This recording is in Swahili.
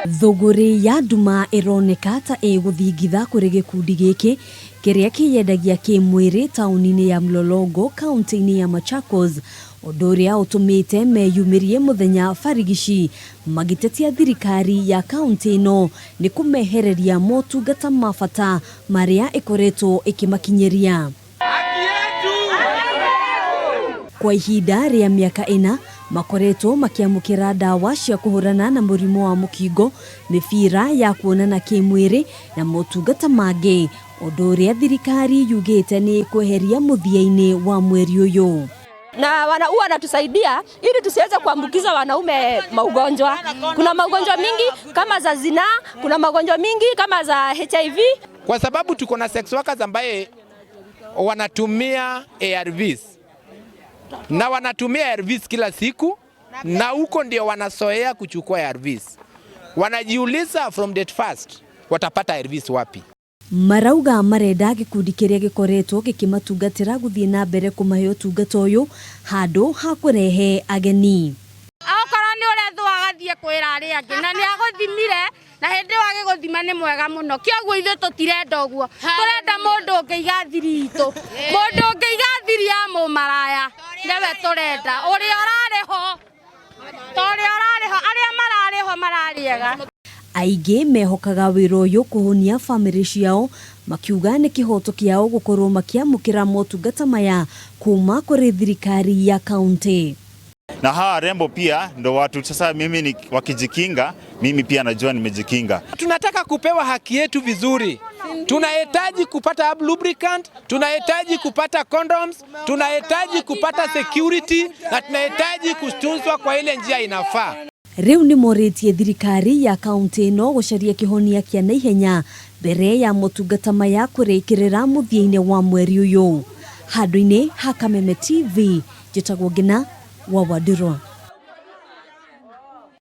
Thuguri ya nduma ironeka ta iguthingitha kuri gikundi giki kiria kiyendagia kimwiri tauni-ini ya Mlolongo kaunti-ini ya Machakos undu uria utumite meyumirie muthenya barigici magitetia thirikari ya kaunti ino ni kumehereria motungata mabata maria ikoretwo ikimakinyeria. Kwa ihinda ria miaka 4 makoretwo makiamukira dawa cia kuhurana na murimo wa mukingo, mibira ya kuonana kimwiri na motungata mangi, undu uria thirikari yugite ni kweheria muthia-ini wa mweri uyu. Na wanatusaidia ili tusiweze kuambukiza wanaume magonjwa. Kuna magonjwa mingi kama za zinaa, kuna magonjwa mingi kama za HIV. Kwa sababu tuko na sex workers ambaye wanatumia ARVs. Na wanatumia ARVs kila siku na huko ndio wanasoea kuchukua ARVs. Wanajiuliza from date first watapata ARVs wapi? Marauga marenda gikundi kiria gikoretwo gikimatungatira guthie na mbere kumahe utungata uyu handu ha kurehe ageni. Akorwo ni uretho agathie kwira ari angi na ni aguthimire na hindi wage guthima ni mwega muno kioguo ithu tutirenda uguo turenda mundu ungiiga thiri itu mundu ungiiga thiri ya mumaraya newe turenda uri orariho aria marariega. Aige mehokaga wira uyu kuhonia family ciao makiuga ni kihoto kiao gukorwo makiamukira motungata maya kuma kuri thirikari ya kaunti. Na hawa rembo pia ndo watu sasa mimi ni wakijikinga, mimi pia najua nimejikinga. Tunataka kupewa haki yetu vizuri. Tunahitaji kupata lubricant, tunahitaji kupata condoms, tunahitaji kupata security na tunahitaji kutunzwa kwa ile njia inafaa. Riu ni moretie thirikari ya kaunti no gucaria kihonia kia naihenya mbere ya motungata maya kurikirira muthia-ini wa mweri uyu. Handu-ini ha Kameme TV, njitagwo Ngina wa Wadirwa.